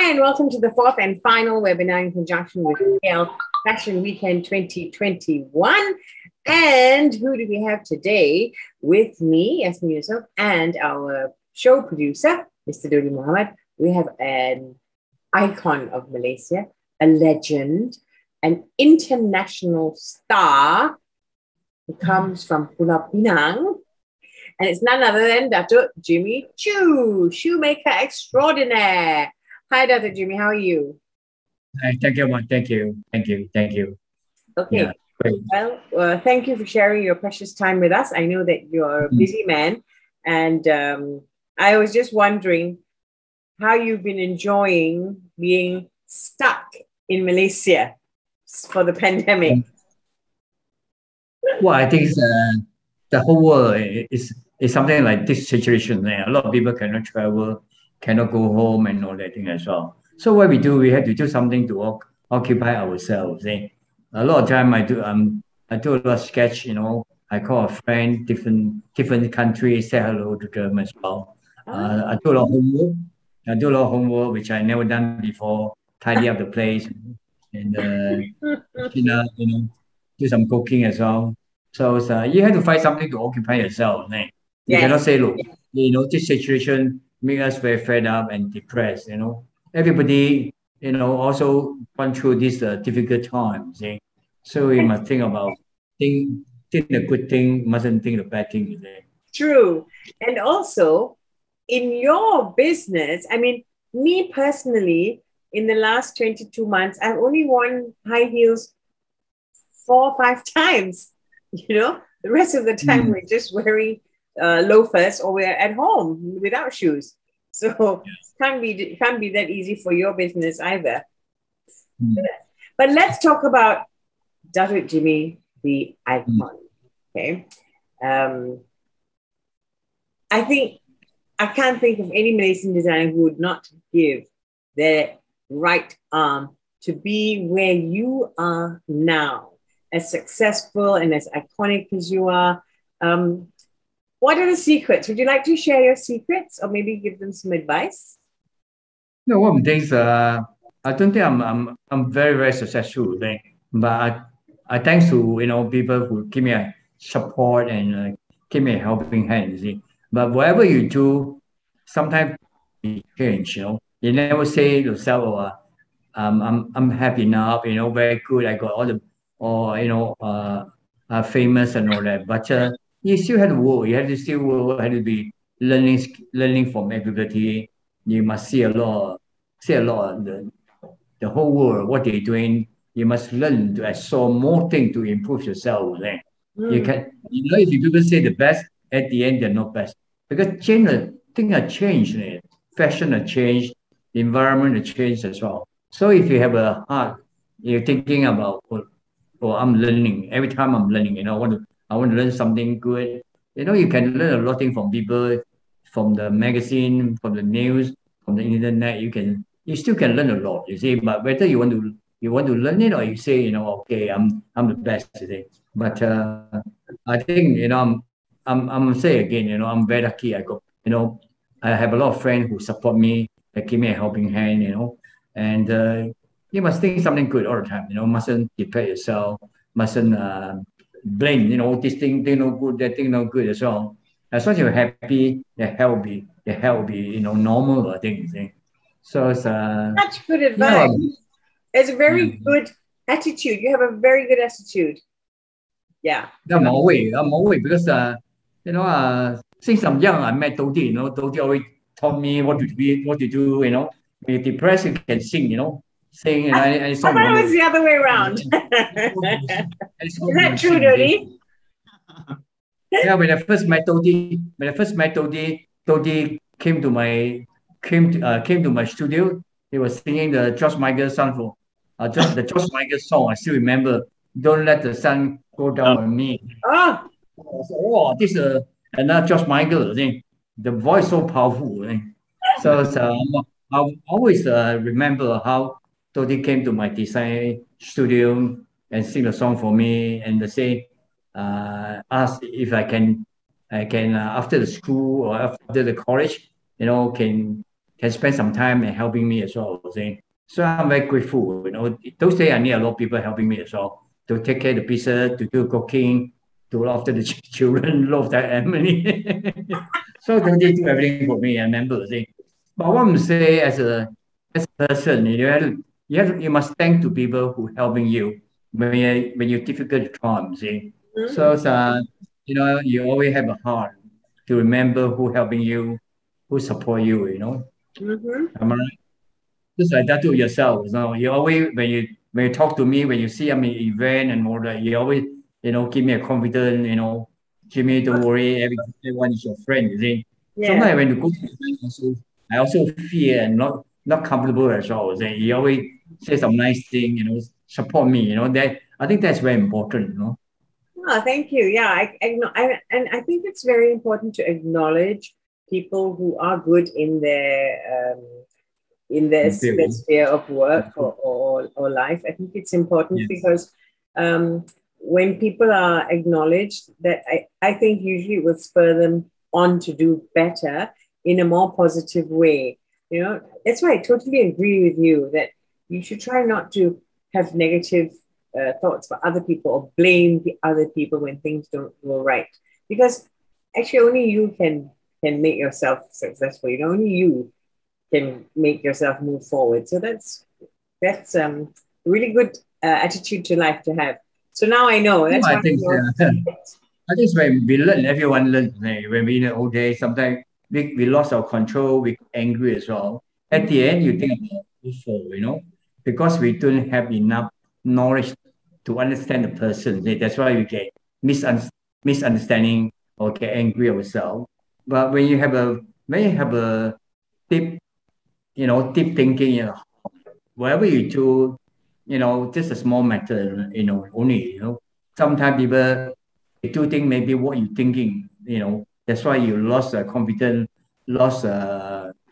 Hi, and welcome to the fourth and final webinar in conjunction with KL Fashion Weekend 2021. And who do we have today? With me, Yasmin Yusof, and our show producer, Mr. Dodi Muhammad. We have an icon of Malaysia, a legend, an international star who comes from Pulau Pinang. And it's none other than Datuk Jimmy Choo, shoemaker extraordinaire. Hi, Datuk Jimmy, how are you? Hi, thank you. Okay, Yeah, great. well, thank you for sharing your precious time with us. I know that you're a busy man, and I was just wondering how you've been enjoying being stuck in Malaysia for the pandemic. Well, I think the whole world is something like this situation. A lot of people cannot travel, cannot go home, and all that thing as well. So what we do, we have to do something to occupy ourselves. A lot of time I do a lot of sketch. I call a friend, different countries, say hello to them as well. I do a lot of homework. I do a lot of homework which I never done before. Tidy up the place and clean up, do some cooking as well. So you have to find something to occupy yourself. You Yes. cannot say, look, this situation make us very fed up and depressed. Everybody, also gone through this difficult time. So we must think about think the good thing, mustn't think the bad thing. True. And also, in your business, I mean, me personally, in the last 22 months, I've only worn high heels 4 or 5 times. The rest of the time we're just wearing loafers, or we're at home without shoes. So can't be that easy for your business either. But let's talk about Datuk Jimmy, the icon. Okay. I can't think of any Malaysian designer who would not give their right arm to be where you are now, as successful and as iconic as you are. What are the secrets? Would you like to share your secrets, or maybe give them some advice? No, one of the things I don't think I'm very, very successful, but I thanks to people who give me a support and give me a helping hand. But whatever you do, sometimes you change. You never say to yourself, "Oh, I'm happy now. Very good. I got all the famous and all that." But you still have to work. You have to still work. Have to be learning from everybody. You must see a lot of the whole world, what they're doing. You must learn to absorb more things to improve yourself. You can, if people say the best, at the end they're not best, because things have changed. Fashion has changed, the environment has changed as well. So if you have a heart, you're thinking about, oh, I'm learning. Every time I'm learning, I want to learn something good. You can learn a lot of things from people, from the magazine, from the news, from the internet. You still can learn a lot, you see. But whether you want to learn it, or you say, okay, I'm the best today. But I think, I'm say again, I'm very lucky. I have a lot of friends who support me, that give me a helping hand, and you must think something good all the time. Mustn't depress yourself, mustn't blame. This thing no good, that thing no good as well. As long as you're happy, the health will be normal. I think. So it's Such good advice. It's a very good attitude. You have a very good attitude. Yeah. I'm always because since I'm young, I met Dodi. Dodi always taught me what to be, what to do. When you're depressed, you can sing. Sing. And I thought it was the other way around. Is that true, Dodi? Yeah, when I first met Dodi, Dodi came to my studio. He was singing the George Michael song the George Michael song. I still remember. Don't let the sun go down on me. Oh, this is another George Michael. I think the voice so powerful. So I always remember how Dodi came to my design studio and sing a song for me, and they say, ask if I can after the school or after the college, can can spend some time and helping me as well. Saying. So I'm very grateful. Those days I need a lot of people helping me as well to take care of the pizza, to do cooking, to look after the children, look after Emily. So they do everything for me. I remember saying. But what I'm saying as a person, you must thank to people who helping you when you're difficult times. See? So you always have a heart to remember who helping you, who support you. Am I right? Just like that to yourself. You always when you talk to me, when you see I'm in event and all that, you always give me a confidence. Jimmy, don't worry, everyone is your friend. You see. Yeah. Sometimes when you go to event, I also fear and not comfortable as well. You always say some nice thing. Support me. That I think that's very important. Oh, thank you. Yeah, and I think it's very important to acknowledge people who are good in their sphere of work or life. I think it's important because when people are acknowledged, that I think usually it will spur them on to do better in a more positive way. That's why I totally agree with you that you should try not to have negative thoughts for other people or blame the other people when things don't go right. Because actually only you can make yourself successful. Only you can make yourself move forward. So that's a really good attitude to life to have. So now I know. That's I why think I think when we learn, everyone learns. When we in the old days, sometimes we lost our control, we angry as well. At the end, you think about also, because we don't have enough knowledge to understand the person. That's why we get misunderstanding or get angry ourselves. But when you have a deep, deep thinking, whatever you do, just a small matter, only, sometimes people they do think maybe what you're thinking, that's why you lost confidence, lost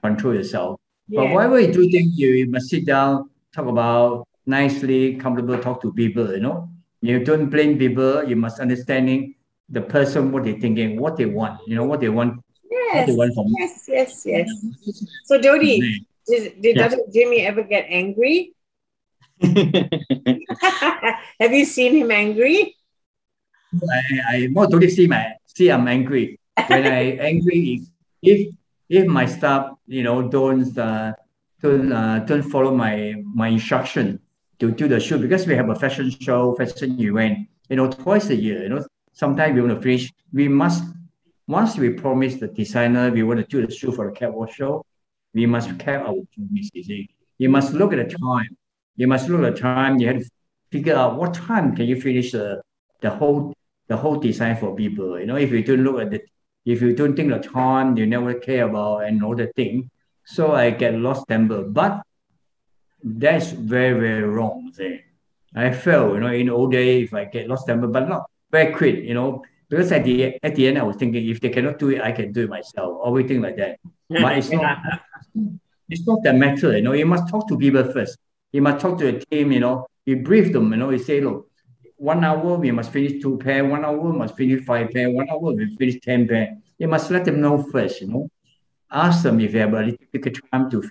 control yourself. But yeah. whatever you do think, you must sit down, talk about nicely, comfortable, talk to people, You don't blame people, you must understanding the person, what they're thinking, what they want, what they Yes, want from you. yes. So Jody, did Yeah. Datuk Jimmy ever get angry? Have you seen him angry? I more totally see I'm angry. When I angry if my staff don't follow my instruction to do the shoot because we have a fashion show, fashion event, twice a year. Sometimes we want to finish. We must once we promise the designer we want to do the shoot for the catwalk show, we must keep our promise. You see, you must look at the time. You must look at the time. You have to figure out what time can you finish the whole the whole design for people. If you don't look at if you don't think the time, you never care about and all the thing. So I get lost temper. But that's very, very wrong. See. I felt, in old days, if I get lost temper, but not very quick, because at the end I was thinking if they cannot do it, I can do it myself. Always think like that. But it's not that matter, You must talk to people first. You must talk to a team, You brief them, You say, look, 1 hour we must finish 2 pair, 1 hour must finish 5 pair, 1 hour we finish 10 pair. You must let them know first, Ask them if they have a little bit of time to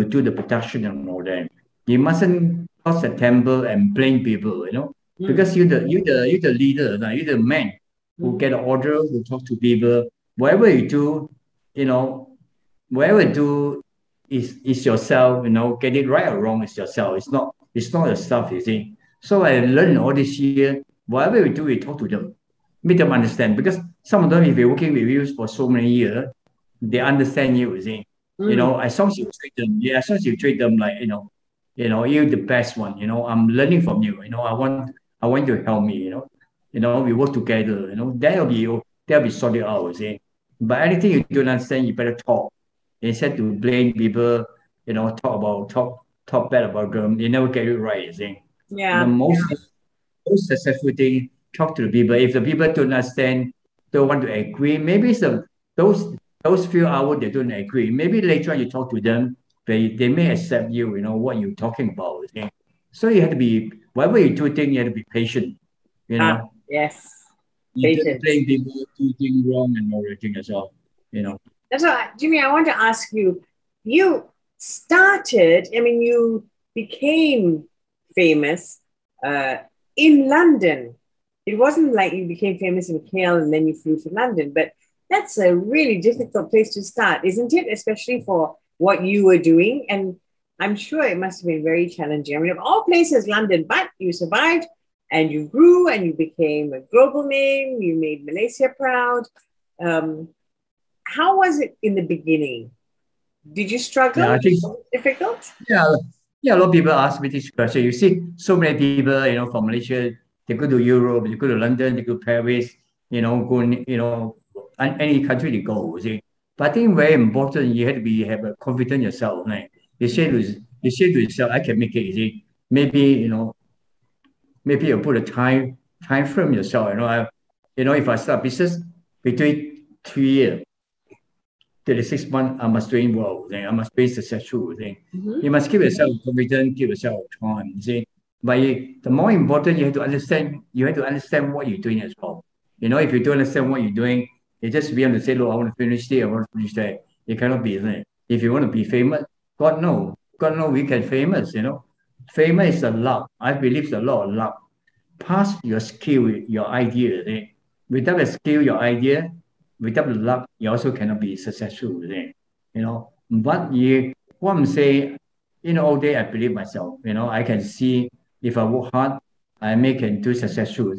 do the production and all that. You mustn't cause a temper and blame people, because you're the leader, you're the man who get an order, who talk to people. Whatever you do, you know, whatever you do is yourself, get it right or wrong is yourself. It's not your stuff, you see. So I learned all this year, whatever we do, we talk to them, make them understand. Because some of them, if you're working with you for so many years, they understand you, you see. As long as you treat them, as long as you treat them like, you're the best one, I'm learning from you, I want you to help me, we work together, that'll be sorted out, you see. But anything you don't understand, you better talk. Instead to blame people, talk bad about them, you never get it right, you see. The Yeah. most successful thing, talk to the people. If the people don't understand, don't want to agree, maybe it's those few hours they don't agree. Maybe later on you talk to them, they may accept you, what you're talking about. Okay? So you have to be, whatever you do thing, you have to be patient, you know. Yes. You don't Patience. blame people do things wrong and everything as well, That's why, Jimmy, I want to ask you, you started, I mean, you became famous in London. It wasn't like you became famous in KL and then you flew to London, but that's a really difficult place to start, isn't it? Especially for what you were doing. And I'm sure it must have been very challenging. I mean, of all places, London, but you survived and you grew and you became a global name. You made Malaysia proud. How was it in the beginning? Did you struggle? Yeah, I think Difficult? yeah, yeah. A lot of people ask me this question. You see, so many people, from Malaysia, they go to Europe, they go to London, they go to Paris, any country they go. You see, but I think very important. You have to have a confidence in yourself. Right? You say to yourself, I can make it. You see, maybe you put a time frame yourself. If I start business between 3 years. 36 months, I must doing well. Then I must be successful. Then you must keep yourself confident, give yourself time. See, but the more important, you have to understand. You have to understand what you're doing as well. If you don't understand what you're doing, you just be able to say, "Look, I want to finish this, I want to finish that." You cannot be there. If you want to be famous, God know we can famous. Famous is a luck. I believe it's a lot of luck. Pass your skill, your idea. Without a skill, your idea, without the luck, you also cannot be successful. But what I'm saying, all day I believe myself. I can see if I work hard, I can do successful.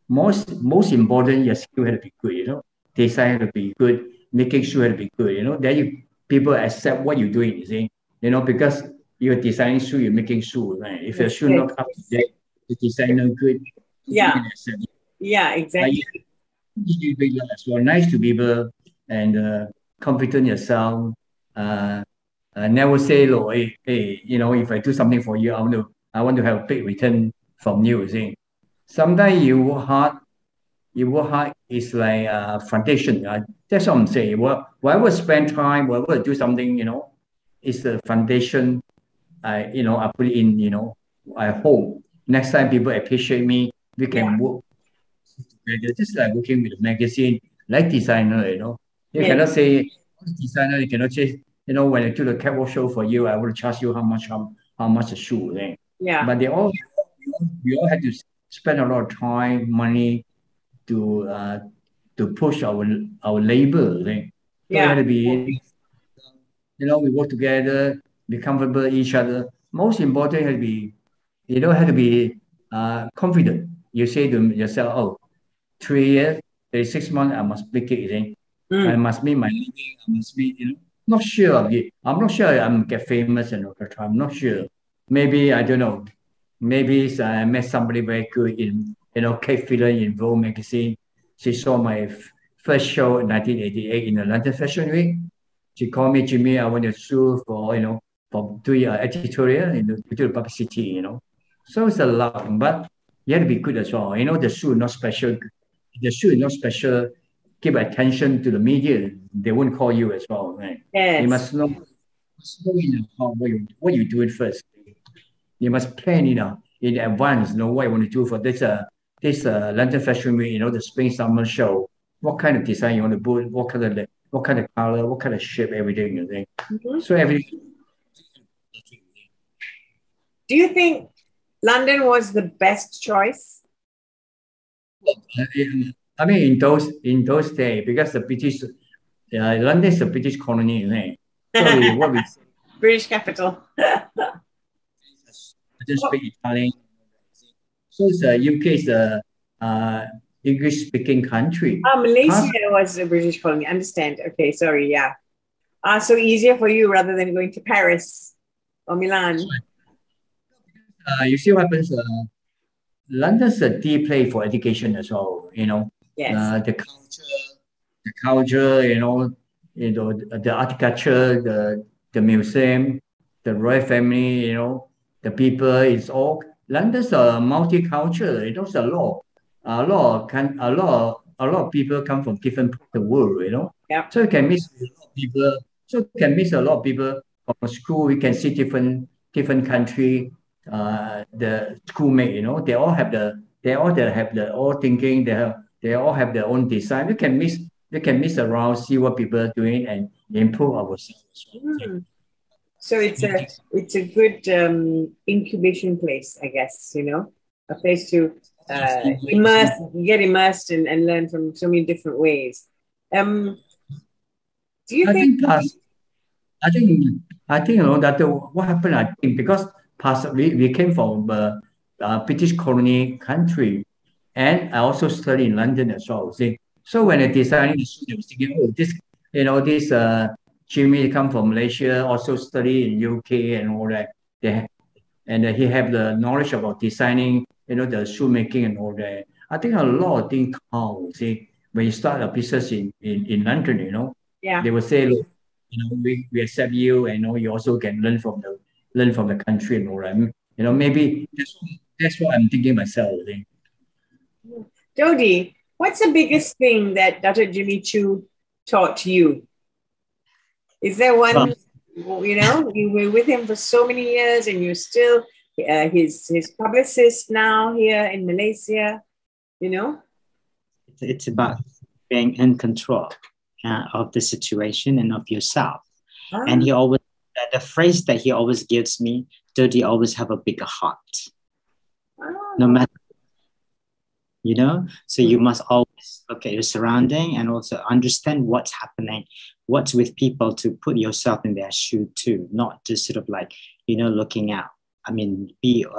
Most important, your skill has to be good. Design has to be good, making sure has to be good. Then people accept what you're doing. Because you're designing shoe, you're making shoe. Right? If your shoe not up to date, the design not good. Yeah. Yeah, exactly. So nice to people and confident yourself. Never say, "Look, hey, if I do something for you, I want to have a big return from you." See, sometimes you work hard. You work hard is like a foundation. That's what I'm saying. Whatever spend time, whatever do something, it's the foundation. I put it in. I hope next time people appreciate me, we can work together, just like working with a magazine, like designer, You cannot say, designer, you cannot say, when I do the catwalk show for you, I will charge you how much a shoe. Yeah. But we all have to spend a lot of time, money to push our labor. So we have to be, we work together, be comfortable with each other. Most important, have to be confident. You say to yourself, "Oh, 3 years, 36 months, I must make it. I must meet my living. I must be, not sure of it. I'm not sure I'm get famous and all the time. I'm not sure. Maybe, I don't know. Maybe I met somebody very good in, Kate Filler in Vogue magazine. She saw my first show in 1988 in the London Fashion Week. She called me, "Jimmy, I want to sue for doing editorial in the publicity, So it's a lot, but you have to be good as well. The shoe is not special. The shoe is not special. Give attention to the media. They won't call you as well, right? Yes. You must know in what you're doing first. You must plan, in advance, know what you want to do for this London Fashion Week, the spring summer show. What kind of design you want to put? What kind of color? What kind of shape? Everything, So everything. Do you think London was the best choice? I mean, in those days, because the British, London is a British colony, right? So what we British capital. I just speak Italian. So the UK is a English-speaking country. Malaysia was a British colony. Understand? Okay, sorry. Yeah. So easier for you rather than going to Paris or Milan. You see what happens? London's a deep place for education as well. Yes. The culture, the architecture, the museum, the royal family, the people. It's all London's a multicultural. It's a lot of people come from different parts of the world. Yeah. So you can miss a lot of people. So you can miss a lot of people from school. We can see different country. The schoolmate, they all have their own thinking. They all have their own design. We can miss around, see what people are doing, and improve ourselves. So it's a good incubation place, I guess, you know, a place to get immersed and learn from so many different ways. Do you think? I think you know that what happened. I think because we came from British colony country, and I also studied in London as well. See, so when I decided to study, I was thinking, oh, this you know this Jimmy come from Malaysia, also study in UK and all that. They, and he have the knowledge about designing, you know, the shoemaking and all that. I think a lot of things count. See, when you start a business in London, you know, Yeah. they will say, look, you know, we accept you, and you know, you also can learn from the country and all that. You know, maybe that's what I'm thinking myself. I think. Jody, what's the biggest thing that Datuk Jimmy Choo taught you? Is there one, you know, you were with him for so many years and you're still his publicist now here in Malaysia, you know? It's about being in control of the situation and of yourself. Ah. And he always, the phrase that he always gives me, Jody, always have a bigger heart. No matter, you know, so you must always look at your surrounding and also understand what's happening, what's with people, to put yourself in their shoe too, not just sort of like, you know, looking out. I mean, you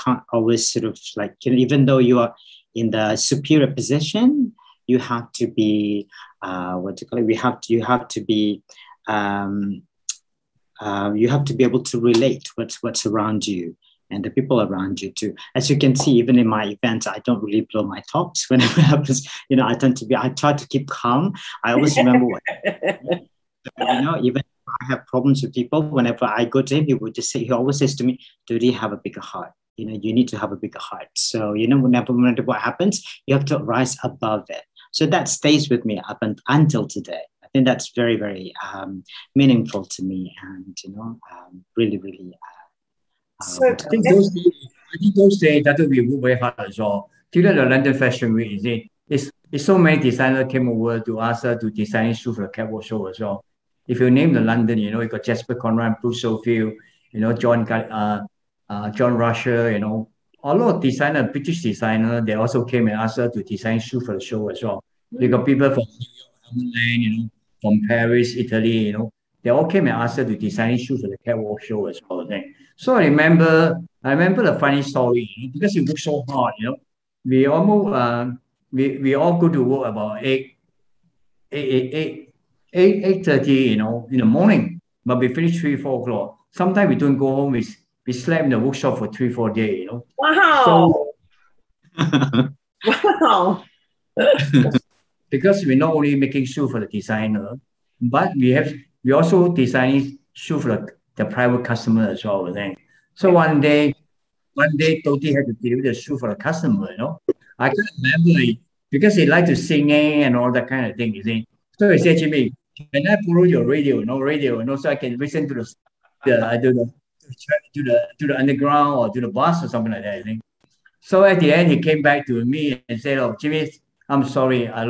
can't always sort of like, you know, even though you are in the superior position, you have to be, you have to be able to relate what's around you and the people around you too. As you can see, even in my events, I don't really blow my tops whenever it happens. You know, I try to keep calm. I always remember what, you know, even if I have problems with people, whenever I go to him, he always says to me, do you have a bigger heart? You know, you need to have a bigger heart. So, you know, whenever what happens, you have to rise above it. So that stays with me up until today. I think that's very, very meaningful to me, and, you know, really, really. I think those days that we work very hard as well. During the London Fashion Week, it's so many designers came over to ask us to design shoes for the catwalk show as well. If you name the London, you know, you got Jasper Conrad, Bruce Sofield, you know, John Rusher, you know, a lot of designer, British designer, they also came and asked us to design shoes for the show as well. We got people from New York, you know, from Paris, Italy, you know, they all came and asked us to design shoes for the catwalk show as well. So I remember the funny story, you know, because we work so hard, you know, we almost we all go to work about 8:30, you know, in the morning, but we finish 3-4 o'clock. Sometimes we don't go home. We slept in the workshop for 3-4 days, you know. Wow. So, wow. Because we're not only making shoes for the designer, but we also designing shoes for the private customer as well. So one day Toti had to deliver the shoe for the customer, you know. I can't remember it because he liked to sing and all that kind of thing, you see. So he said to me, can I borrow your radio, you know, so I can listen to the underground or to the bus or something like that, I think. So at the end, he came back to me and said, oh, Jimmy, I'm sorry, I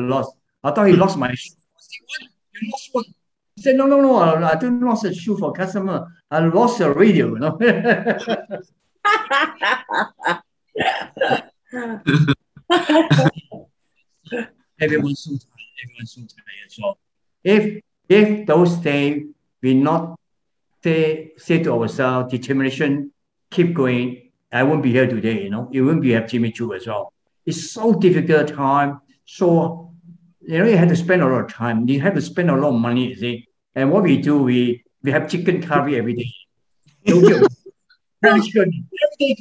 thought he lost my shoe. I said, what? You lost what? He said, no, I didn't lost a shoe for a customer. I lost a radio, you know. Everyone's so tired. So if those days we not say to ourselves, determination, keep going, I won't be here today, you know. You won't be have Jimmy Choo as well. It's so difficult time. So, you know, you have to spend a lot of time. You have to spend a lot of money, you see. And what we do, we have chicken curry every day. Curry chicken. Every day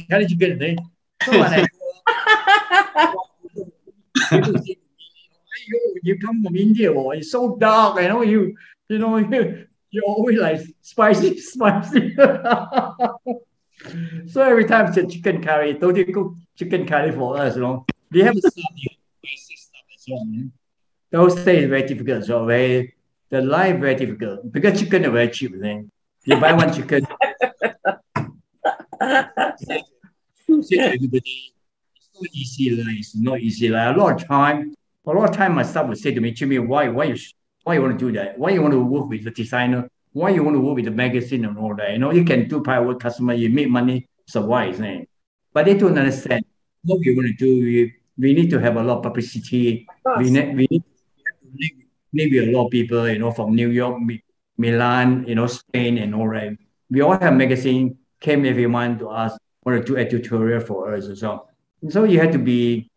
curry chicken. Eh? So when people say, you come from India, oh, it's so dark, you know, you're always like spicy. So every time it's a chicken curry, don't you cook chicken curry for us, you know? We have stuff as well. Those days very difficult, so the life very difficult because chicken is very cheap. Then you buy one chicken. Everybody, it's not easy. It's not easy. A lot of time, my staff would say to me, Jimmy, why Why you want to do that? Why you want to work with the designer? Why you want to work with the magazine and all that? You can do private customer, you make money, survive, isn't it? But they don't understand what we want to do. We need to have a lot of publicity. We need to live with a lot of people, from New York, Milan, Spain and all that. We all have magazine came every month to us, want to do editorial for us as well. So you had to be,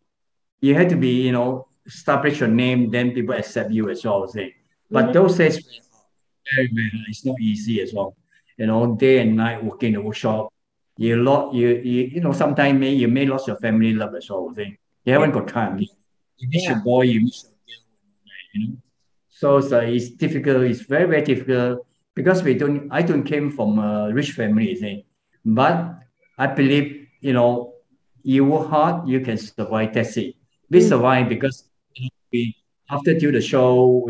establish your name, then people accept you as well. But those days, very, very hard. It's not easy as well. Day and night working in the workshop. Sometimes you may lose your family love as well. You haven't got time. You miss your boy, you miss your girl, So it's difficult. It's very, very difficult because I don't came from a rich family, but I believe, you work hard, you can survive. That's it. We survive because we after do the show,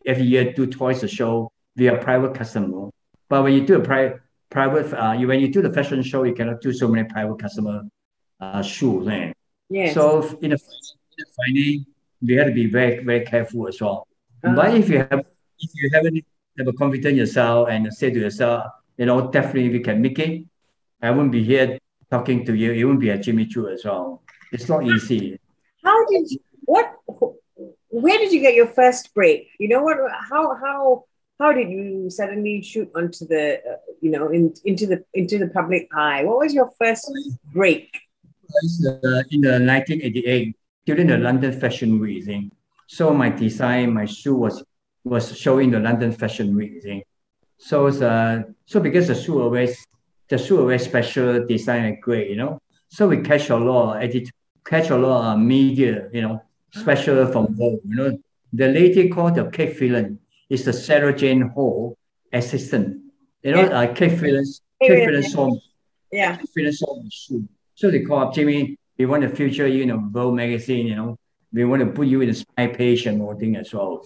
every year do twice a show. We are private customer. But when you do a private, when you do the fashion show, you cannot do so many private customer shoes. Yes. So in the finance, we have to be very, very careful as well. But if you haven't have a confidence in yourself and say to yourself, definitely we can make it. I won't be here talking to you. You won't be at Jimmy Choo as well. It's not easy. Where did you get your first break? How did you suddenly shoot onto the into the public eye? What was your first break? In the 1988 during the London Fashion Week. So my shoe was showing the London Fashion Week. So because the shoe always special design and great, so we catch a lot of media, special from Vogue. The lady called the Kate Phelan is the Sarah Jane Hall assistant. Kate Phelan saw me. Yeah. Kate Phelan saw my shoe. So they call up Jimmy. We want to feature you in Vogue magazine. We want to put you in a spy page and all thing as well.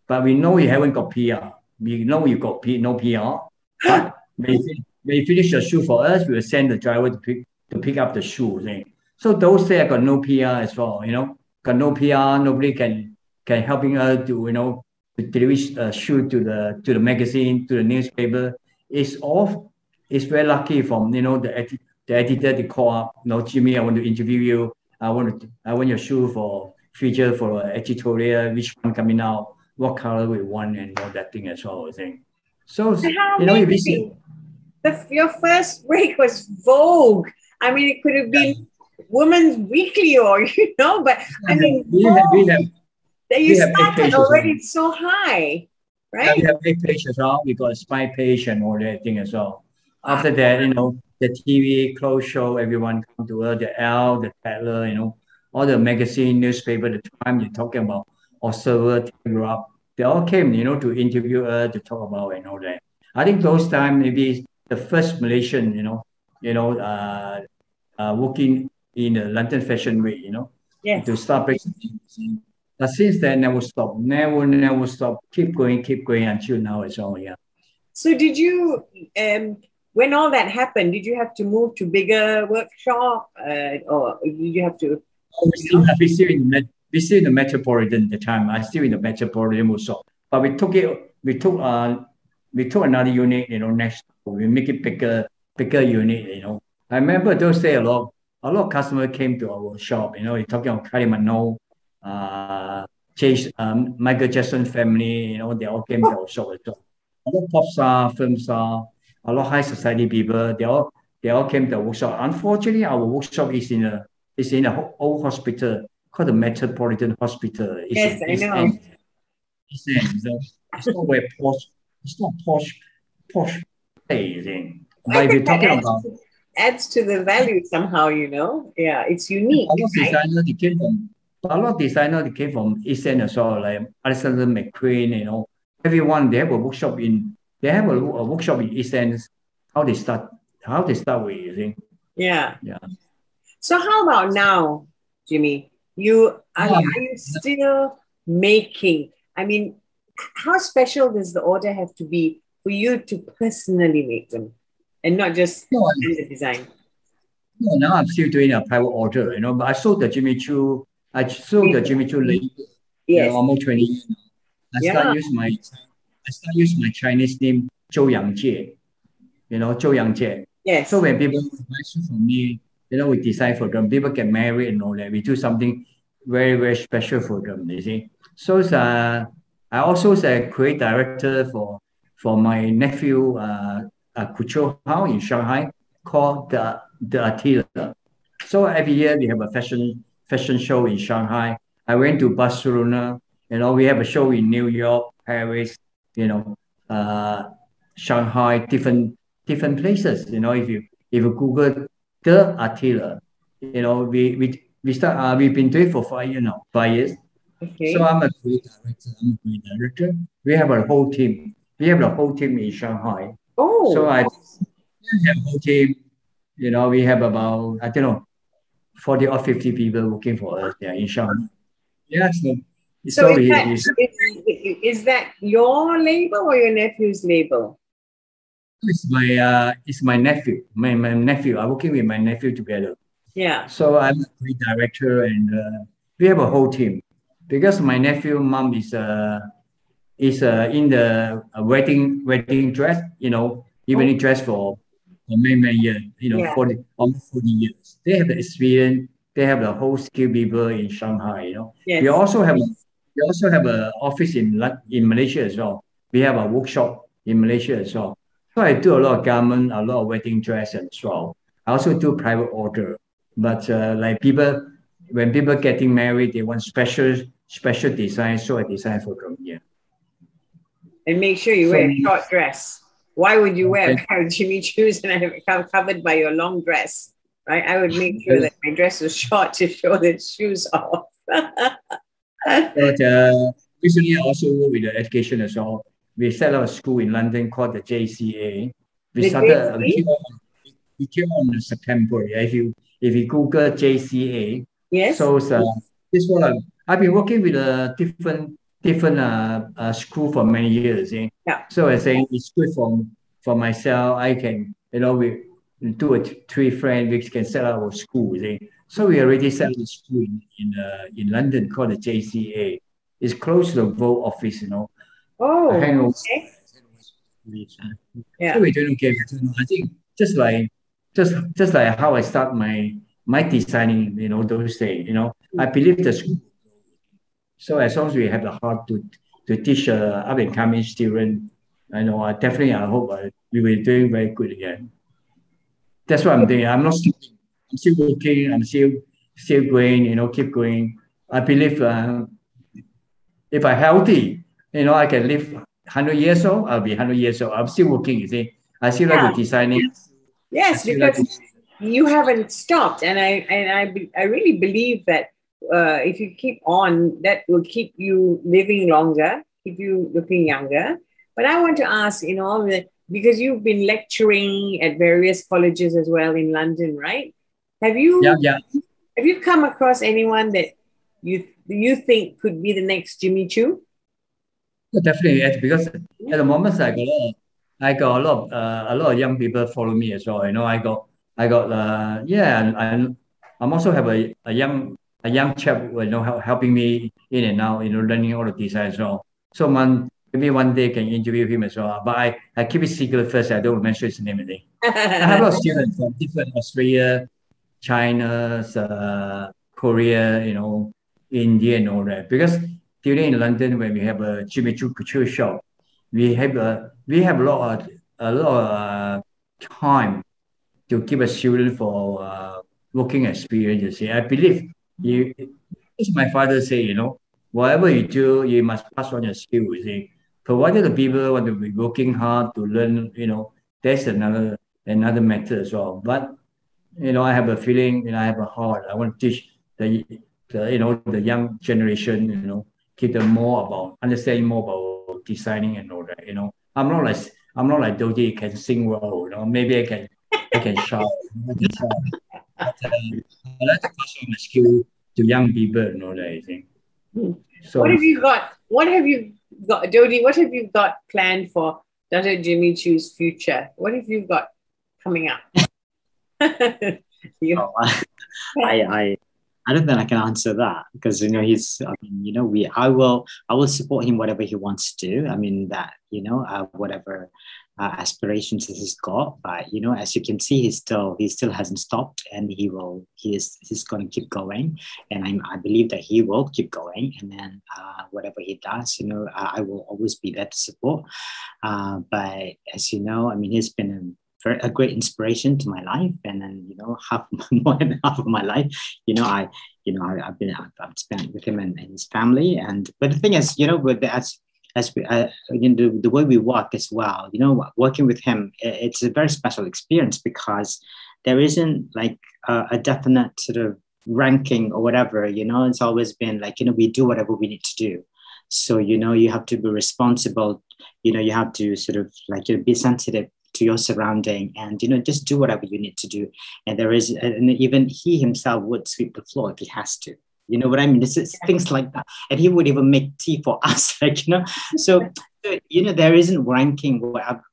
But we know you haven't got PR. We know you got no PR. But when you finish the shoe for us, we will send the driver to pick up the shoe. So those days I got no PR as well. Got no PR. Nobody can helping us to to deliver a shoe to the magazine, to the newspaper. It's very lucky from the editor to call up. Jimmy, I want to interview you. I want your shoe for feature for editorial. Which one coming out? What color we want and all that thing as well. So your first break was Vogue. I mean, it could have been Women's Weekly or but I mean, you started already so high, right? We have 8 pages as well. We got a spy page and all that thing as well. After that, the TV, clothes show, everyone come to her, the Elle, the Tatler, all the magazine, newspaper, the time you're talking about, Observer, Telegraph, they all came, to interview her, to talk about and all that. I think those time maybe the first Malaysian, working in the London Fashion Week, yes. to start breaking. But since then, never stop, never stop, keep going until now as well. Yeah. So did you, when all that happened, did you have to move to bigger workshop, or did you have to? We still in the Metropolitan at the time. I still in the Metropolitan workshop, but we took another unit, next. We make it bigger unit. I remember those days a lot of customers came to our shop. We're talking about Kylie Minogue, Michael Jackson family. They all came to our shop as well. A lot of pop star, film star, a lot of high society people. They all came to the workshop. Unfortunately, our workshop is in a old hospital called the Metropolitan Hospital. Yes, I know. It's not very posh. It's not posh place. But if you're talking about adds to the value somehow, Yeah, it's unique. A lot of designers they came from East End as well, like Alexander McQueen. Everyone they have a workshop in East End. How they start with, Yeah. Yeah. So how about now, Jimmy? Are you still making? I mean, how special does the order have to be for you to personally make them and not just the design? No, now I'm still doing a private order, But I sold the Jimmy Choo. Lady, yes. almost 20 years. I start use my Chinese name Zhou Yangjie. You know, Zhou Yangjie. Yes. So when people buy shoes from me, you know, we design for them. People get married and all that. We do something very, very special for them, you see. So I also a creative director for my nephew Kucho House in Shanghai called the Attila. So every year we have a fashion show in Shanghai. I went to Barcelona, you know, we have a show in New York, Paris, you know, Shanghai, different places. You know, if you Google the Attila, you know, we've been doing it for 5 years now, 5 years. Okay. So I'm a creative director. We have a whole team. We have a whole team in Shanghai. Oh. So I have a whole team. You know, we have about, I don't know, 40 or 50 people working for us there in Shanghai. Yeah, so is that your label or your nephew's label? It's my nephew. My nephew. I'm working with my nephew together. Yeah. So I'm a creative director, and we have a whole team. Because my nephew mom is in the wedding dress, you know, evening dress for many years, you know, almost 40 years. They have the experience. They have the whole skill people in Shanghai. You know, yes. We also have an office in Malaysia as well. We have a workshop in Malaysia as well. So I do a lot of garment, a lot of wedding dress as well. I also do private order. But like when people getting married, they want special design, so I design for them. Yeah. And make sure you wear a short dress. Why would you wear a pair of Jimmy Choo's and I have it covered by your long dress? Right? I would make sure that my dress is short to show the shoes off. But recently I also work with the education as well. We set up a school in London called the JCA. We came on September. Yeah? If you Google JCA, yes. So this one I've been working with a different school for many years. Eh? Yeah. So I say it's good for myself. I can, you know, we do 3 friends we can set up a school. Eh? So we already set up a school in London called the JCA. It's close to the Vogue office, you know. Oh, okay. Yeah. So we don't get. I think just like how I start my designing, you know, those days, you know, I believe the school. So as long as we have the heart to teach up and coming student, I know I hope we will be doing very good again. That's what I'm doing. I'm not stopping. I'm still working. I'm still going. You know, keep going. I believe if I'm healthy, you know, I can live 100 years old. I'll be 100 years old. I'm still working. You see, I still like to designing. Yes, because you haven't stopped, and I really believe that if you keep on, that will keep you living longer, keep you looking younger. But I want to ask, you know, because you've been lecturing at various colleges as well in London, right? Have you have you come across anyone that you think could be the next Jimmy Choo? Definitely, yes, because at the moment I got a lot of young people follow me as well. You know, I'm also have a young chap, you know, helping me in and out, you know, learning all the design as well. So maybe one day can interview him as well. But I keep it secret first. I don't mention his name. I have a lot of students from different Australia, China, Korea, you know, India and all that. Because during in London when we have a Jimmy Choo couture shop, we have a lot of time to give a student for working experience. I believe as my father say, you know, whatever you do, you must pass on your skill. You see, provided the people want to be working hard to learn, you know, that's another method as well. But you know, I have a feeling, you know, I have a heart. I want to teach the young generation, you know, keep them understanding more about designing and all that. You know, I'm not like Dodi can sing well. You know, maybe I can shout. But I like to pass on my skill to young people and all that. I think. So what have you got? Dodi? What have you got planned for Datuk Jimmy Choo's future? What have you got coming up? I don't think I can answer that because he's. I mean, I will support him whatever he wants to do. I mean that whatever aspirations he's got, but as you can see, he still hasn't stopped, and he's going to keep going, and I believe that he will keep going, and then whatever he does, I will always be there to support. But as you know, I mean, he's been a great inspiration to my life, and then more than half of my life, I've spent with him and his family, but the thing is, with as we, the way we work as well, working with him, it's a very special experience because there isn't like a definite sort of ranking or whatever. It's always been like we do whatever we need to do. So you have to be responsible. You have to sort of like be sensitive to your surrounding, and just do whatever you need to do. And and even he himself would sweep the floor if he has to. You know what I mean? It's things like that, and he would even make tea for us, So there isn't ranking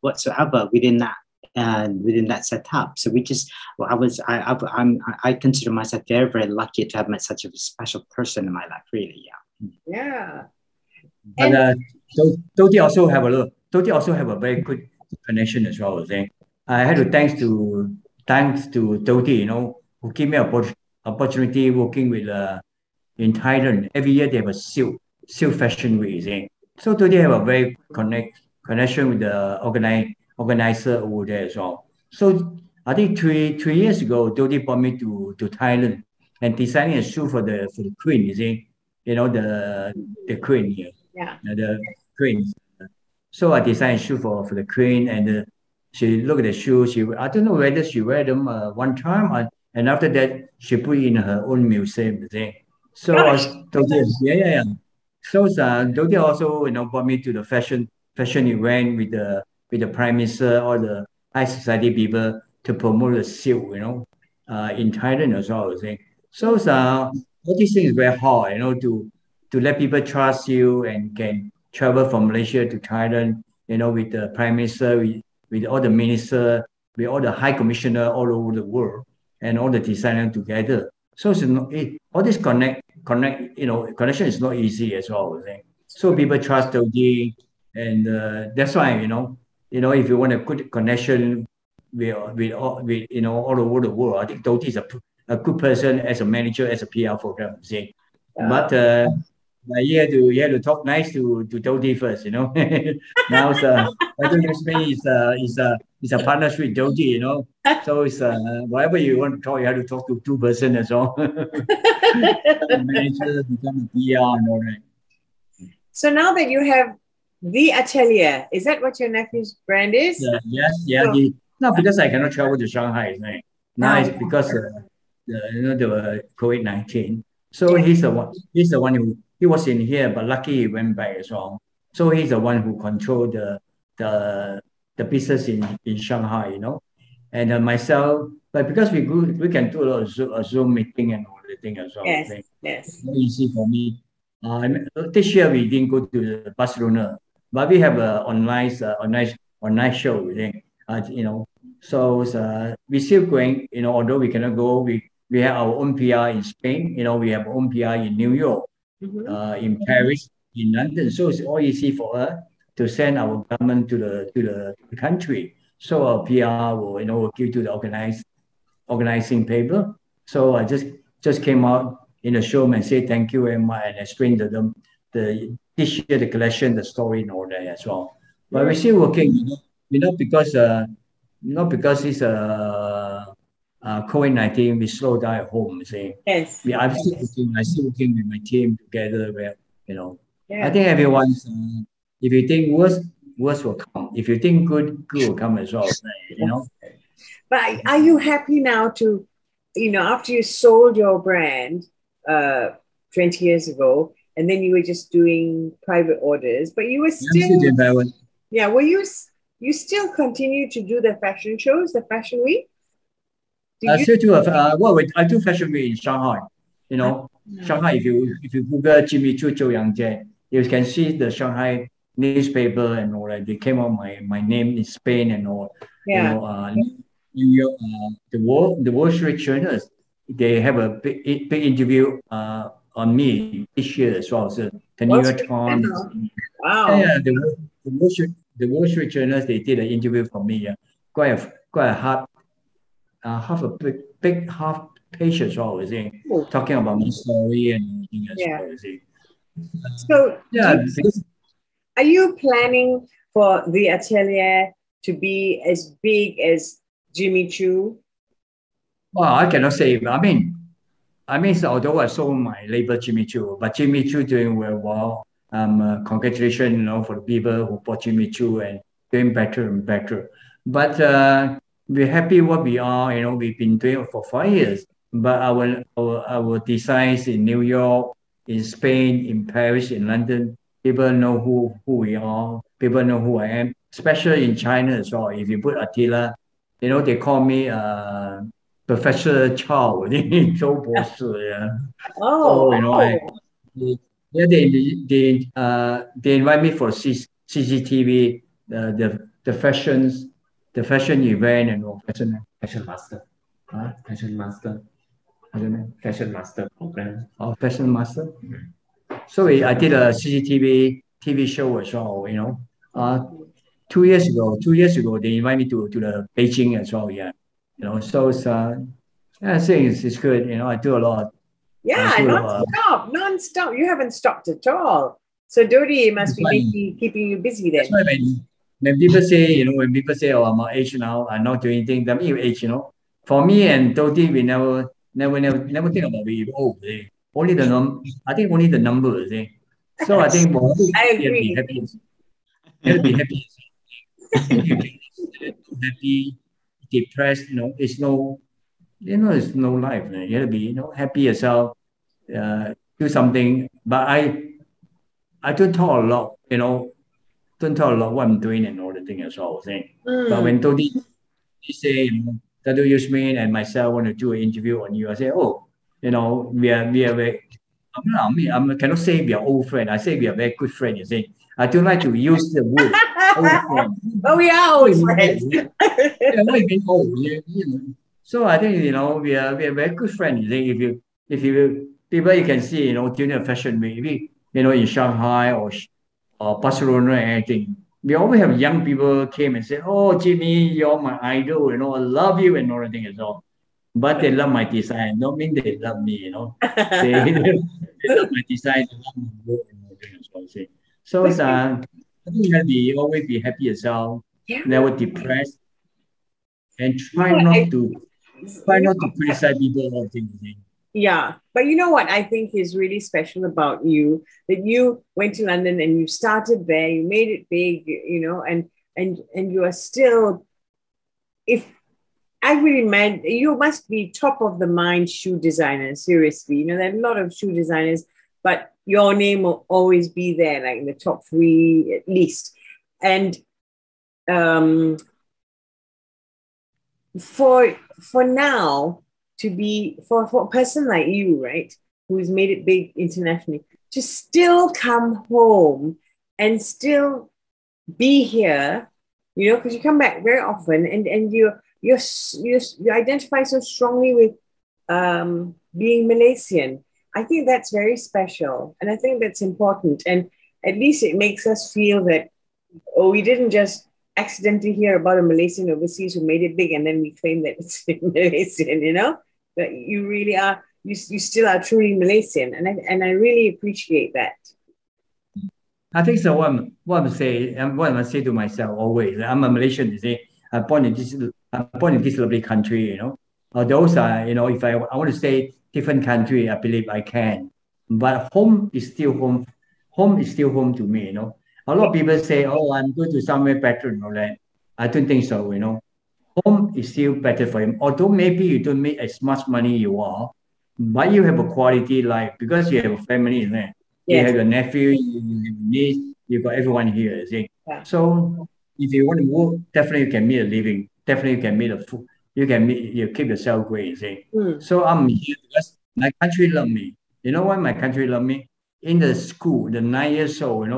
whatsoever within that setup. So we just, I consider myself very, very lucky to have met such a special person in my life. Really, yeah. Yeah. And Dodi also have a very good connection as well. I had to thanks to Dodi, who gave me opportunity working with in Thailand. Every year they have a silk fashion week. So Dodi have a very connection with the organizer over there as well. So I think three years ago, Dodi brought me to Thailand and designing a shoe for the queen. The queen here. Yeah. The queen. So I designed a shoe for the queen, and she looked at the shoes. I don't know whether she wear them one time, and after that she put it in her own museum. So Dodi, yeah. So Dodi also brought me to the fashion event with the prime minister or the high society people to promote the silk, in Thailand as well. So all these things is very hard, to let people trust you and can travel from Malaysia to Thailand, with the prime minister, with all the minister, with all the high commissioner all over the world, and all the designer together. So all this connection is not easy as well. So people trust Dodi, and that's why if you want a good connection with all over the world, I think Dodi is a good person as a manager, as a PR for them. But you have to talk nice to Dodi first. Now Dodi is a partnership with Dodi. So it's whatever you want to talk, you have to talk to two person as well. Manager, become a PR and all that. So now that you have the atelier, is that what your nephew's brand is? Yeah. No, because I cannot travel to Shanghai. Now it's because the COVID-19. So he's the one who, he was in here, but lucky he went back as well. So he's the one who controlled the business in Shanghai, and myself. But because we can do a lot of Zoom meeting and all the thing as well. Yes. It's not easy for me. This year we didn't go to Barcelona, but we have a online show. So we still going. Although we cannot go, we have our own PR in Spain. We have our own PR in New York, in Paris, in London. So it's all easy for us to send our government to the country. So our PR will give to the organizing paper. So I just came out in a show and say thank you very much and explain to them this year the collection, the story, and all that as well. But we're still working, because it's COVID-19, we slowed down at home. Yes. I'm still working with my team together. Where I think everyone's. If you think worse will come. If you think good will come as well. But are you happy now to, after you sold your brand 20 years ago, and then you were just doing private orders, but you were still, you still continue to do the fashion shows, the fashion week? I do fashion week in Shanghai. Shanghai. If you Google Jimmy Choo OBE, you can see the Shanghai newspaper and all that. They came out my name in Spain and all. Yeah. New York, the Wall Street Journal they have a big interview on me this year as well. So the New York Times. Wow. Yeah, the Wall Street journals, they did an interview for me. Yeah, quite a hard, half a big half page as well. You see, talking about my story and everything as well. You see. So yeah, are you planning for the atelier to be as big as Jimmy Choo? Well, I cannot say. I mean, so although I sold my label Jimmy Choo, but Jimmy Choo doing very well. Congratulations, for the people who bought Jimmy Choo and doing better and better. But we're happy what we are. We've been doing it for 5 years. But our designs in New York, in Spain, in Paris, in London, people know who we are. People know who I am, especially in China as well. If you put Attila, they call me Professor Chow, 周博士, yeah. Oh, they invite me for CCTV, the fashion event and all, fashion master, fashion master, I don't know, fashion master program. Oh, fashion master. So I did a CCTV TV show as well. 2 years ago, they invite me to the Beijing as well. Yeah, so it's I think it's good. I do a lot. Yeah, non-stop. You haven't stopped at all. So Dodi must be keeping you busy then. That's why when people say, "Oh, I'm my age now, I'm not doing anything," I'm your age. For me and Dodi, we never think about it. Oh, only I think only the numbers. So I think I agree. Be happy. You'll be happy. Happy, depressed. It's no. It's no life. You have to be, happy yourself. Do something. But I don't talk a lot. Don't talk a lot what I'm doing and all the thing as well. But when Tony say, Datuk Yusmin and myself want to do an interview on you, I say, oh, we are very. I cannot say we are old friend. I say we are very good friend. You see, I don't like to use the word old friend. But we are old friends. Old? So I think we are very good friends. If you people you can see during the fashion week, in Shanghai or Barcelona or anything, we always have young people came and say, "Oh, Jimmy, you're my idol. I love you and everything as well." But they love my design. Don't mean they love me. They love my design. They love my work and everything as well. So I think you have to always be happy yourself, never depressed, and try not to criticize people or things. Yeah, but you know what I think is really special about you, that you went to London and you started there, you made it big, and you are still, if I really meant, you must be top of the mind shoe designer, seriously. There are a lot of shoe designers, but your name will always be there, like in the top 3 at least. And for now, to be for a person like you, right, who's made it big internationally, to still come home and still be here, because you come back very often, and you identify so strongly with being Malaysian. I think that's very special, and I think that's important, and at least it makes us feel that, we didn't just accidentally hear about a Malaysian overseas who made it big and then we claim that it's Malaysian, that you really are, you still are truly Malaysian, and I really appreciate that. I think so. What I'm saying, and what I say to myself always, I'm a Malaysian. You see, I'm born in this lovely country. Those are, if I want to say different country, I believe I can. But home is still home. Home is still home to me. A lot of people say, "Oh, I'm going to somewhere better," and all that. I don't think so. Home is still better for him. Although maybe you don't make as much money you are, but you have a quality life because you have a family in there. Yes. You have your nephew, you have your niece, you got everyone here. You see? Yeah. So if you want to work, definitely you can make a living. Definitely you can make a food. You keep yourself great. You see? So I'm here because my country love me. You know why my country love me? In the school, the 9 years old,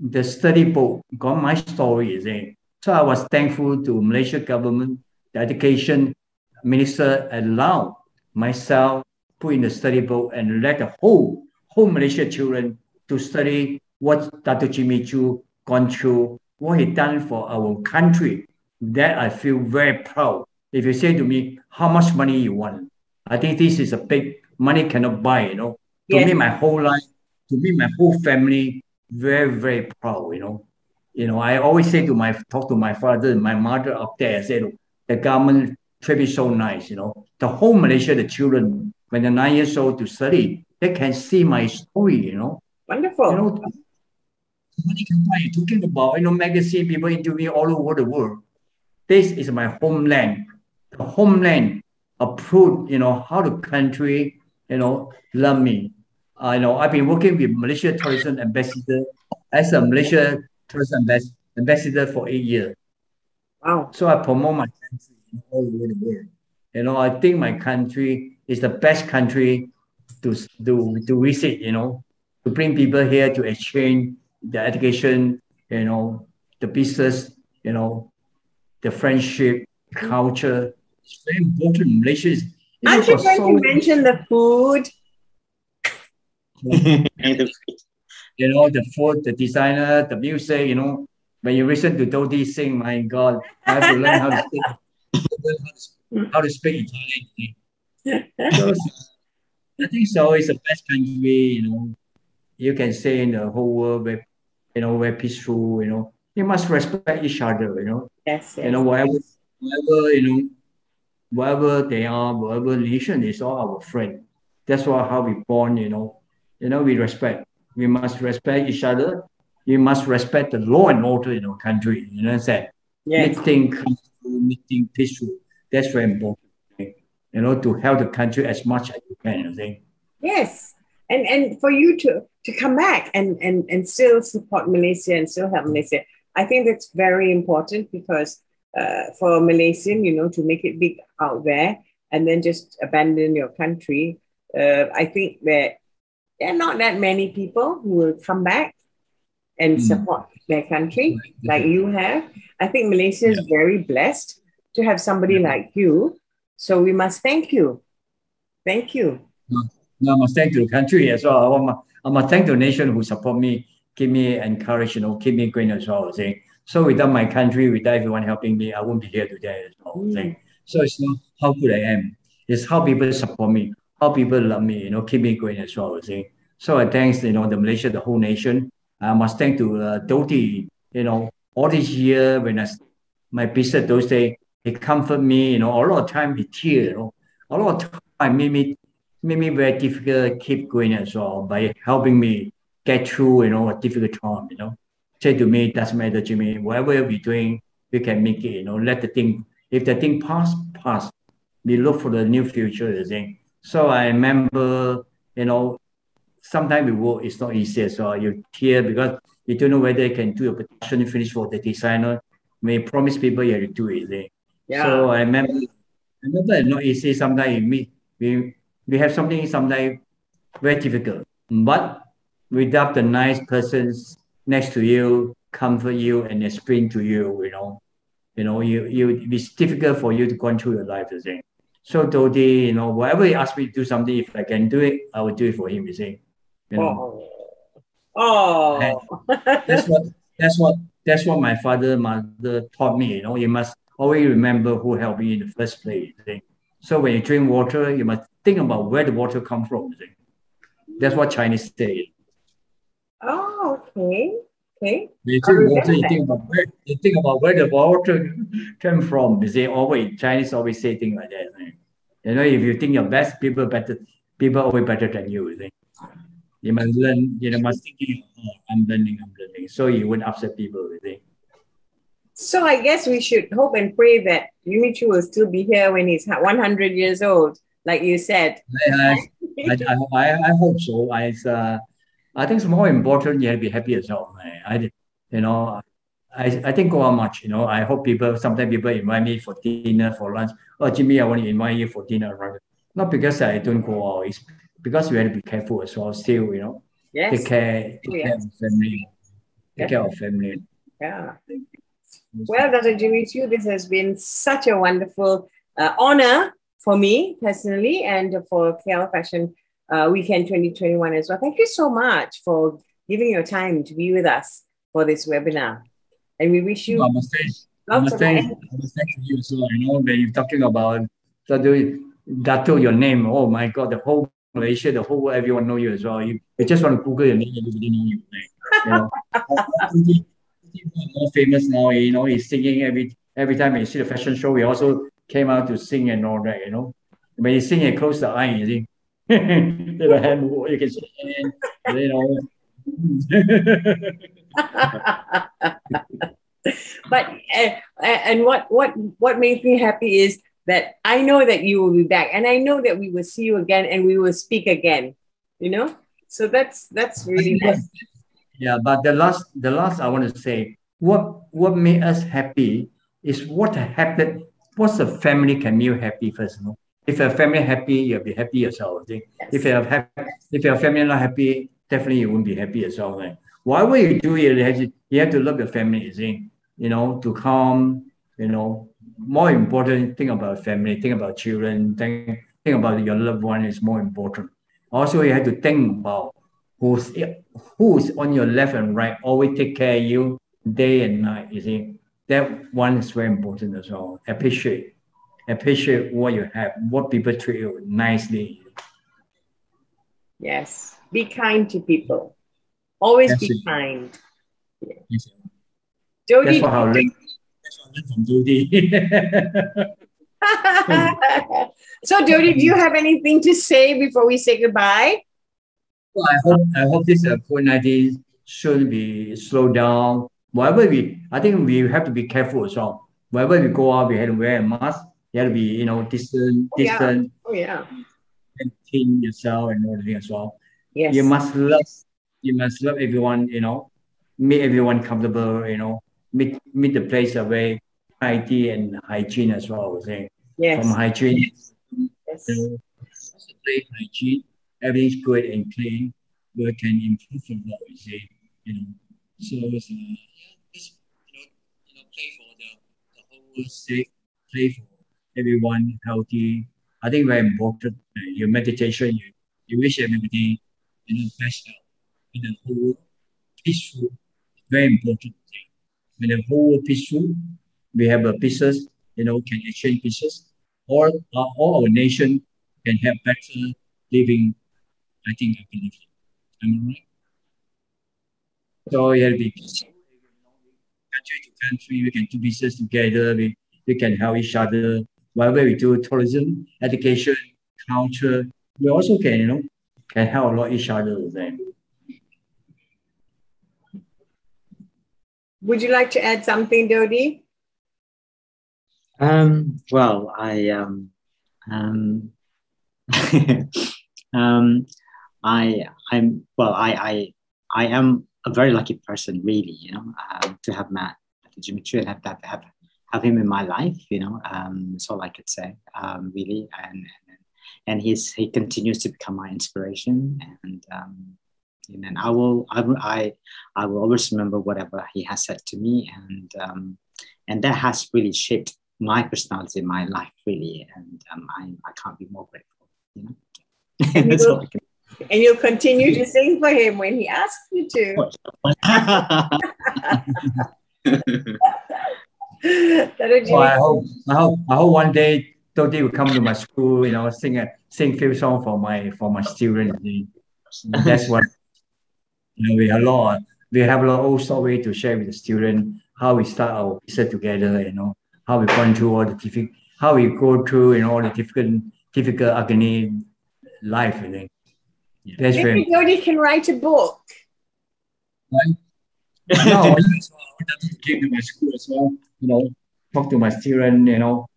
the study book got my story. You see? So I was thankful to Malaysia government, the education minister allowed myself, put in the study book and let the whole Malaysia children to study what Datuk Jimmy Choo gone through, what he done for our country. That I feel very proud. If you say to me, how much money you want? I think this is a big money cannot buy, To Yes. me, my whole life, to me, my whole family, very, very proud, I always say talk to my father and my mother up there. I said, the government treat me so nice, The whole Malaysia, the children, when they're 9 years old to study, they can see my story, Wonderful. Money can buy. Talking about, magazine, people interview all over the world. This is my homeland. The homeland approved, how the country, love me. I've been working with Malaysia Tourism Ambassador as a Malaysia Tourism Ambassador for 8 years. Wow. So I promote my country all over the world. I think my country is the best country to visit, to bring people here to exchange the education, the business, the friendship, culture. It's very important. Malaysia is. Aren't you going to mention the food? The food, the designer, the music, when you listen to Dodi sing, my God, I have to learn how to speak Italian. So, I think so. It's the best country, you can say in the whole world where, where peaceful, you must respect each other, Yes. Wherever they are, wherever nation is all our friend. That's how we born, we respect. We must respect each other. We must respect the law and order in our country. You know what I'm saying? Yes. Meeting peaceful. That's very important. To help the country as much as you can, I think. Yes. And for you to come back and still support Malaysia and still help Malaysia, I think that's very important because for a Malaysian, to make it big out there and then just abandon your country, I think that there are not that many people who will come back and support their country like you have. I think Malaysia is very blessed to have somebody like you. So we must thank you. Thank you. No, I must thank the country as well. I must thank the nation who support me, keep me encouraged, keep me going as well. So without my country, without everyone helping me, I won't be here today as well. So it's not how good I am. It's how people support me, how people love me, keep me going as well. So I thanks, the Malaysia, the whole nation. I must thank to Dodi, all this year when my business those days, he comfort me, a lot of time he tear, a lot of time made me very difficult keep going as well by helping me get through, a difficult time, Say to me, doesn't matter, Jimmy, whatever we're doing, we can make it, let the thing, if the thing pass, we look for the new future, So I remember, sometimes we work, it's not easy as well. You tear because you don't know whether you can do a production finish for the designer. May promise people you have to do it. So I remember it's not easy. Sometimes we have something sometimes very difficult. But without the nice persons next to you, comfort you and explain to you, it's difficult for you to go through your life, So Dodi, whatever he asks me to do something, if I can do it, I will do it for him, That's what my mother taught me, You must always remember who helped me in the first place, So when you drink water, you must think about where the water comes from, That's what Chinese say. Oh, okay. When you drink water, you think about where the water came from. Chinese always say things like that. If you think you're best, people always better than you. You must learn. Must think, I'm learning. So you won't upset people. So I guess we should hope and pray that Jimmy Choo will still be here when he's 100 years old, like you said. I hope so. I think it's more important you have to be happy as well. I think go out much. I hope sometimes people invite me for dinner, for lunch. Oh, Jimmy, I want to invite you for dinner. Right? Not because I don't go out. It's because we have to be careful as well. Still, Yes. Take care of family. Take care of family. Yeah. Well, Dr. Jimmy Choo, this has been such a wonderful honor for me personally and for KL Fashion Weekend 2021 as well. Thank you so much for giving your time to be with us for this webinar. And we wish you lots of thank you. So I know when you're talking about Datuk, your name, oh my God, the whole Malaysia, the whole world, everyone know you as well. You just want to Google your name, everybody know you. You know, he's more famous now. You know, he's singing every time you see the fashion show. He also came out to sing and all that. You know, when he sing, he close the eye. You see, the hand move, you can see the hand. You know. But and what makes me happy is that I know that you will be back, and I know that we will see you again, and we will speak again. You know, so that's really nice. Yeah, but the last I want to say, what made us happy is what happened. What's the family can make you happy first? You know? If your family happy, you'll be happy yourself. Yes. If your family not happy, definitely you won't be happy yourself. Right? Whatever you do, you have to love your family. You see, you know, to come. You know, more important, think about family, think about children, think about your loved one is more important. Also, you have to think about who's on your left and right, always take care of you day and night. You see, that one is very important as well. Appreciate what you have, what people treat you nicely. Yes, be kind to people. Always be kind. Yes. Jody, that's what I learned from Jody. So, Jody, do you have anything to say before we say goodbye? Well, I hope this COVID-19 should be slowed down. I think we have to be careful as well. Wherever we go out, we have to wear a mask. You have to be, you know, distant. Oh yeah. And clean yourself and everything as well. Yes. You must love everyone. You know, make everyone comfortable. You know, make the place a very tidy and hygiene as well. I would say. Yes. From hygiene. Yes. You know, the place hygiene. Everything's good and clean, we can improve from that, you see. You know, so just play for the whole world safe, play for everyone healthy. I think very important. Your meditation, you wish everybody, you know, best health in the whole world, peaceful. Very important thing. When the whole world peaceful, we have a pieces, you know, can exchange pieces, or all our nation can have better living. I think I believe it. Am I right? So you have to be country to country, we can do business together, we can help each other. Whatever we do, tourism, education, culture, we also can, you know, can help a lot each other with them. Would you like to add something, Dodi? Well, I am a very lucky person, really, you know, to have met Datuk Jimmy Choo and have him in my life, you know. That's all I could say, really. And he continues to become my inspiration, and I will always remember whatever he has said to me, and that has really shaped my personality in my life, really. And I can't be more grateful, you know. That's all I can. And you'll continue to sing for him when he asks you to. Well, I hope one day Dodi will come to my school, you know, sing few songs for my students. That's what, you know, we have a lot of old story to share with the student, how we start our business together, you know, how we gone through all the how we go through, you know, all the difficult agony life, you know. That's maybe Dodi can write a book. Right? No, I came to my school as well, you know, talk to my students, you know,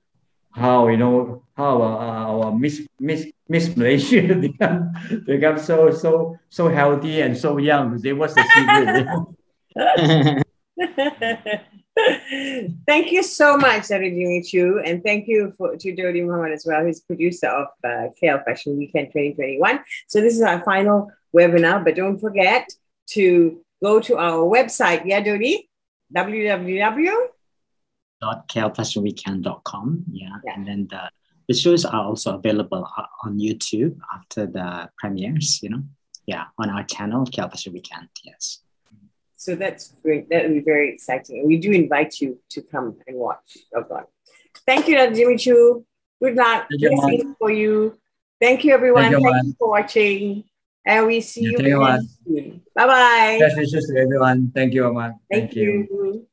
how our Miss Malaysia become so healthy and so young. What's the secret? Thank you so much, Datuk Jimmy Choo, and thank you to Dodi Muhammad as well, who's producer of KL Fashion Weekend 2021. So this is our final webinar, but don't forget to go to our website, yeah, Dodi? www.klfashionweekend.com, yeah, and then the shows are also available on YouTube after the premieres, on our channel, KL Fashion Weekend. Yes. So that's great. That would be very exciting. And we do invite you to come and watch. Oh God. Thank you, Datuk Jimmy Choo. Good luck. Blessings for you. Thank you, everyone. Thank you for watching. And we see you again soon. Bye-bye. Best wishes to everyone. Thank you, Aman. Thank you.